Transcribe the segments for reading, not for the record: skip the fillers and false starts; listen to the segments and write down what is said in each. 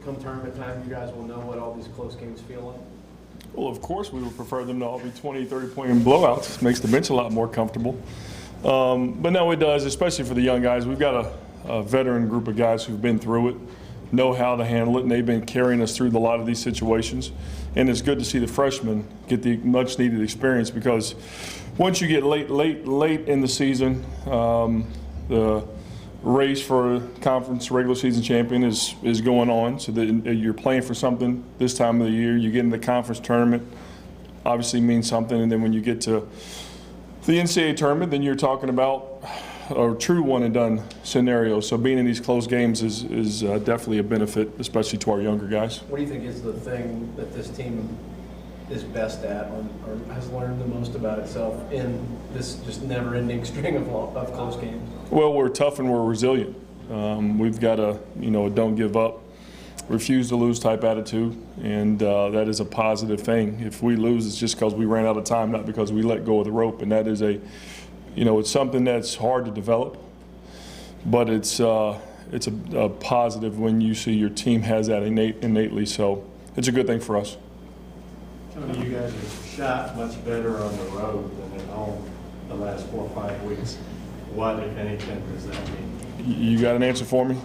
come tournament time, you guys will know what all these close games feel like? Well, of course, we would prefer them to all be 20, 30-point blowouts. It makes the bench a lot more comfortable. But no, it does, especially for the young guys. We've got a veteran group of guys who've been through it, know how to handle it, and they've been carrying us through a lot of these situations. And it's good to see the freshmen get the much-needed experience, because once you get late in the season, the race for conference regular season champion is going on, so that you're playing for something this time of the year. You get in the conference tournament, obviously means something, and then when you get to the NCAA tournament, then you're talking about a true one-and-done scenario. So being in these close games is definitely a benefit, especially to our younger guys. What do you think is the thing that this team is best at, or has learned the most about itself in this just never-ending string of close games? Well, we're tough and we're resilient. We've got a don't give up, refuse to lose type attitude, and that is a positive thing. If we lose, it's just because we ran out of time, not because we let go of the rope. And that is it's something that's hard to develop, but it's a positive when you see your team has that innately. So it's a good thing for us. Tony, you guys have shot much better on the road than at home the last 4 or 5 weeks. What, if anything, does that mean? You got an answer for me?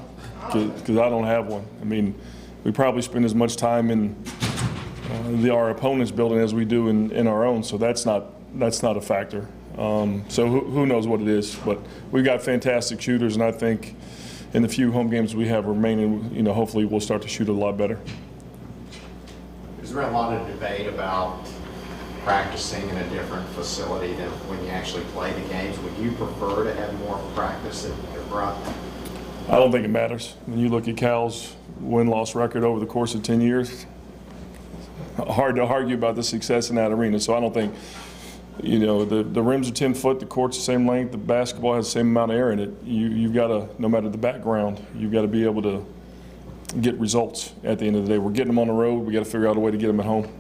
Because I don't have one. I mean, we probably spend as much time in our opponent's building as we do in our own, so that's not a factor. So who knows what it is? But we've got fantastic shooters, and I think in the few home games we have remaining, hopefully we'll start to shoot a lot better. Is there a lot of debate about practicing in a different facility than when you actually play the games? Would you prefer to have more practice at Brunt? I don't think it matters. When you look at Cal's win-loss record over the course of 10 years, hard to argue about the success in that arena. So I don't think, the rims are 10 foot, the court's the same length, the basketball has the same amount of air in it. You've got to, no matter the background, you've got to be able to get results at the end of the day. We're getting them on the road. We got to figure out a way to get them at home.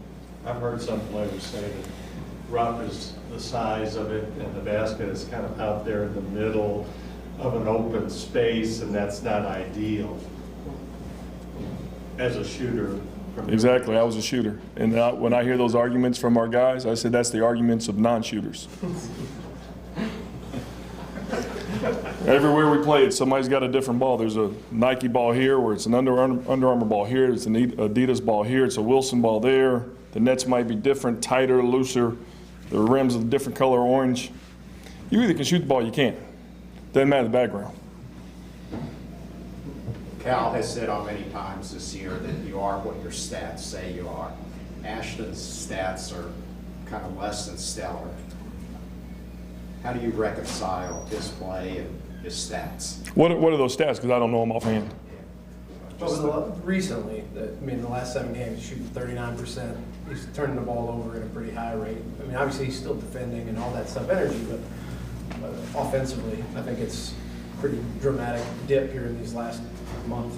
I've heard some players say that Rupp is the size of it and the basket is kind of out there in the middle of an open space, and that's not ideal as a shooter. Exactly. I was a shooter. And when I hear those arguments from our guys, I said that's the arguments of non-shooters. Everywhere we play, somebody's got a different ball. There's a Nike ball here, where it's an Under Armour ball here. There's an Adidas ball here. It's a Wilson ball there. The nets might be different, tighter, looser. The rims are a different color, orange. You either can shoot the ball or you can't. Doesn't matter the background. Cal has said on many times this year that you are what your stats say you are. Ashton's stats are kind of less than stellar. How do you reconcile his play and his stats? What are those stats? Because I don't know them offhand. Recently, the last 7 games, he's shooting 39%. He's turning the ball over at a pretty high rate. I mean, obviously he's still defending and all that stuff, energy, but offensively, I think it's a pretty dramatic dip here in these last month.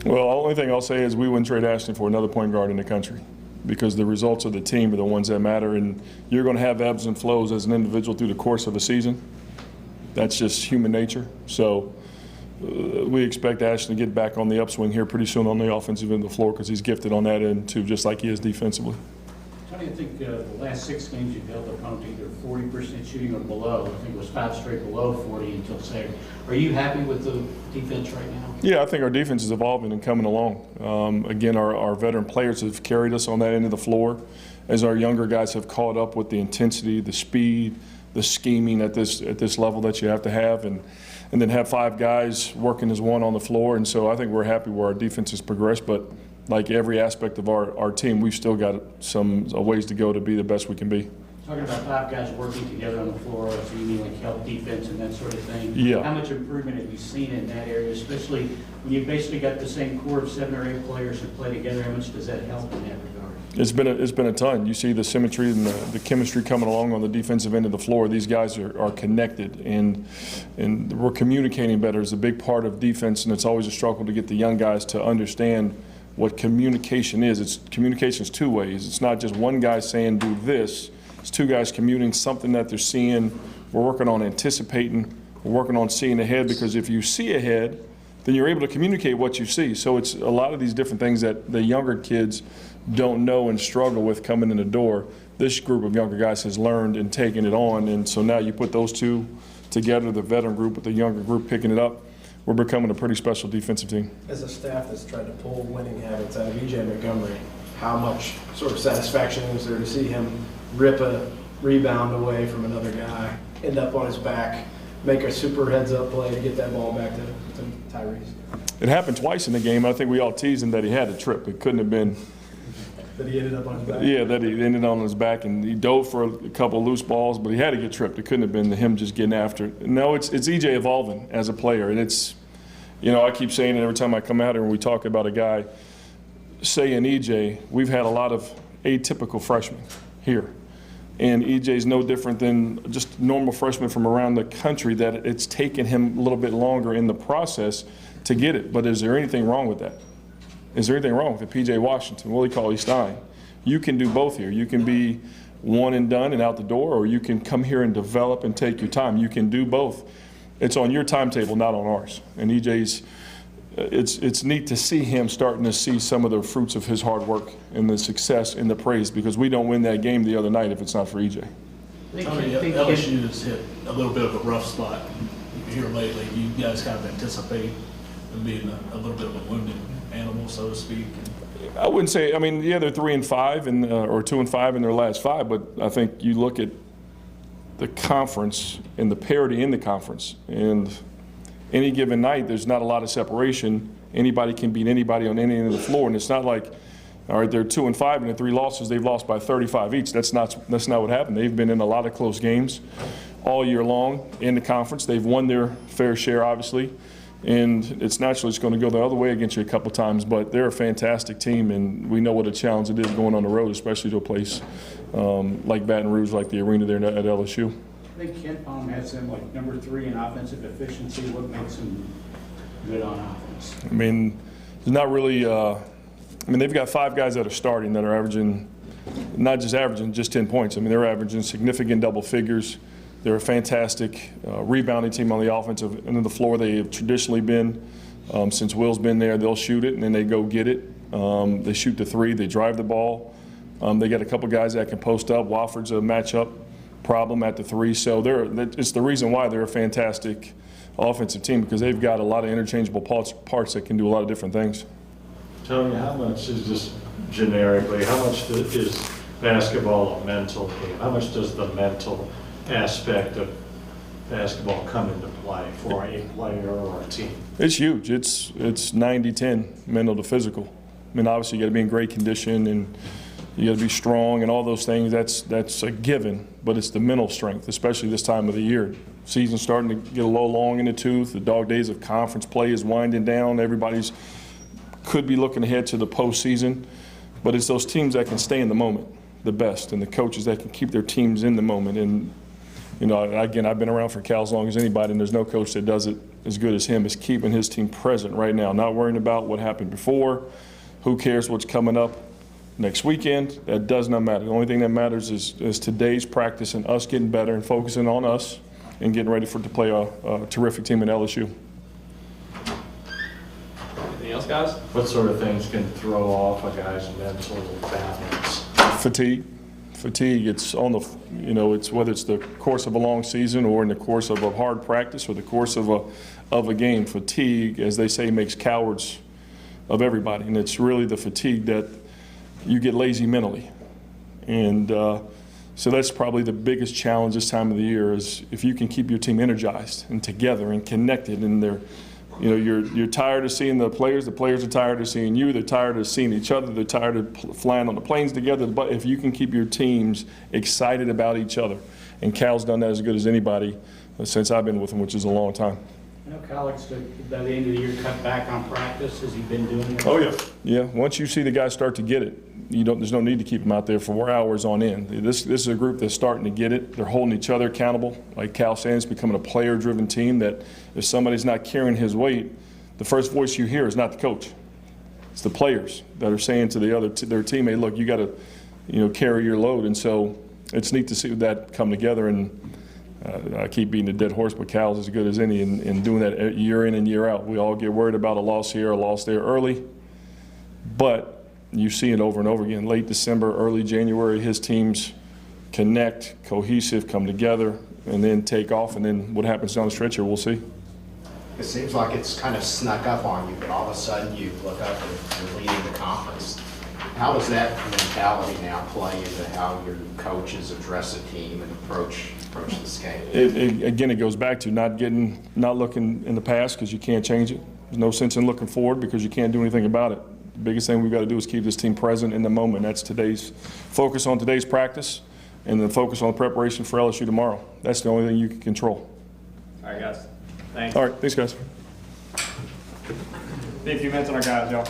Well, the only thing I'll say is we wouldn't trade Ashton for another point guard in the country, because the results of the team are the ones that matter, and you're going to have ebbs and flows as an individual through the course of a season. That's just human nature. So we expect Ashton to get back on the upswing here pretty soon on the offensive end of the floor, because he's gifted on that end too, just like he is defensively. Tony, I think the last 6 games you've held the opponent either 40% shooting or below. I think it was 5 straight below 40 until Saturday. Are you happy with the defense right now? Yeah, I think our defense is evolving and coming along. Again, our veteran players have carried us on that end of the floor, as our younger guys have caught up with the intensity, the speed, the scheming at this level that you have to have, and then have 5 guys working as one on the floor. And so I think we're happy where our defense has progressed, but like every aspect of our team, we've still got some ways to go to be the best we can be. Talking about 5 guys working together on the floor, so you mean like help defense and that sort of thing. Yeah. How much improvement have you seen in that area, especially when you've basically got the same core of 7 or 8 players who play together? How much does that help in that regard? It's been a ton. You see the symmetry and the chemistry coming along on the defensive end of the floor. These guys are connected, and we're communicating better is a big part of defense, and it's always a struggle to get the young guys to understand what communication is. Communication is 2 ways. It's not just one guy saying do this. It's 2 guys communicating something that they're seeing. We're working on anticipating. We're working on seeing ahead, because if you see ahead, then you're able to communicate what you see. So it's a lot of these different things that the younger kids don't know and struggle with coming in the door. This group of younger guys has learned and taken it on, and so now you put those two together, the veteran group with the younger group picking it up, we're becoming a pretty special defensive team. As a staff that's tried to pull winning habits out of E.J. Montgomery, how much sort of satisfaction is there to see him rip a rebound away from another guy, end up on his back, make a super heads-up play to get that ball back to Tyrese? It happened twice in the game. I think we all teased him that he had a trip. It couldn't have been. That he ended up on his back? Yeah, that he ended on his back, and he dove for a couple of loose balls, but he had to get tripped. It couldn't have been him just getting after it. No, it's EJ evolving as a player, and it's, I keep saying it every time I come out here and we talk about a guy, saying EJ, we've had a lot of atypical freshmen here. And EJ's no different than just normal freshmen from around the country, that it's taken him a little bit longer in the process to get it. But is there anything wrong with that? Is there anything wrong with it? P.J. Washington, Willie Cauley-Stein. You can do both here. You can be one and done and out the door, or you can come here and develop and take your time. You can do both. It's on your timetable, not on ours. And EJ's, it's neat to see him starting to see some of the fruits of his hard work and the success and the praise, because we don't win that game the other night if it's not for EJ. Tony, LSU has hit a little bit of a rough spot here lately. You guys kind of anticipate them being a little bit of a wounded animal, so to speak? I wouldn't say. I mean, yeah, they're 3-5 or 2-5 in their last 5, but I think you look at the conference and the parity in the conference, and any given night, there's not a lot of separation. Anybody can beat anybody on any end of the floor, and it's not like, all right, they're 2-5 and the 3 losses, they've lost by 35 each. That's not what happened. They've been in a lot of close games all year long in the conference. They've won their fair share, obviously. And it's naturally it's going to go the other way against you a couple times, but they're a fantastic team, and we know what a challenge it is going on the road, especially to a place like Baton Rouge, like the arena there at LSU. I think Ken Palm has them like number 3 in offensive efficiency. What makes them good on offense? I mean, there's not really. They've got 5 guys that are starting that are averaging, not just averaging just 10 points. I mean, they're averaging significant double figures. They're a fantastic rebounding team on the offensive end of the floor. They have traditionally been, since Will's been there, they'll shoot it and then they go get it. They shoot the 3, they drive the ball. They got a couple guys that can post up. Wofford's a matchup problem at the 3. So it's the reason why they're a fantastic offensive team, because they've got a lot of interchangeable parts that can do a lot of different things. Tony, how much is just generically, how much is basketball a mental game? How much does the mental aspect of basketball come into play for a player or a team? It's huge. It's 90-10 mental to physical. I mean, obviously you got to be in great condition and you got to be strong and all those things. That's a given, but it's the mental strength, especially this time of the year. Season's starting to get a little long in the tooth. The dog days of conference play is winding down. Everybody's could be looking ahead to the postseason, but it's those teams that can stay in the moment the best, and the coaches that can keep their teams in the moment. And again, I've been around for Cal as long as anybody, and there's no coach that does it as good as him, is keeping his team present right now, not worrying about what happened before. Who cares what's coming up next weekend? That does not matter. The only thing that matters is today's practice and us getting better and focusing on us and getting ready to play a terrific team at LSU. Anything else, guys? What sort of things can throw off a guy's mental balance? Fatigue. It's on the, it's whether it's the course of a long season or in the course of a hard practice or the course of a game. Fatigue, as they say, makes cowards of everybody, and it's really the fatigue that you get lazy mentally. And so that's probably the biggest challenge this time of the year, is if you can keep your team energized and together and connected, and they're, you're tired of seeing the players are tired of seeing you, they're tired of seeing each other, they're tired of flying on the planes together. But if you can keep your teams excited about each other, and Cal's done that as good as anybody since I've been with him, which is a long time. I know Calix, by the end of the year, cut back on practice. Has he been doing it? Oh, yeah. Yeah, once you see the guys start to get it, there's no need to keep them out there for 4 hours on end. This is a group that's starting to get it. They're holding each other accountable. Like Cal saying, it's becoming a player-driven team that if somebody's not carrying his weight, the first voice you hear is not the coach. It's the players that are saying to their teammate, look, you got to, carry your load. And so it's neat to see that come together. And I keep beating the dead horse, but Cal's as good as any in doing that year in and year out. We all get worried about a loss here, a loss there early, but you see it over and over again. Late December, early January, his teams connect, cohesive, come together, and then take off, and then what happens down the stretch here, we'll see. It seems like it's kind of snuck up on you, but all of a sudden you look up and you're leading the conference. How does that mentality now play into how your coaches address a team and approach this game? Again, it goes back to not looking in the past because you can't change it. There's no sense in looking forward because you can't do anything about it. The biggest thing we've got to do is keep this team present in the moment. That's today's focus on today's practice and then focus on the preparation for LSU tomorrow. That's the only thing you can control. All right, guys. Thanks. All right, thanks, guys. Be a few minutes on our guys, y'all.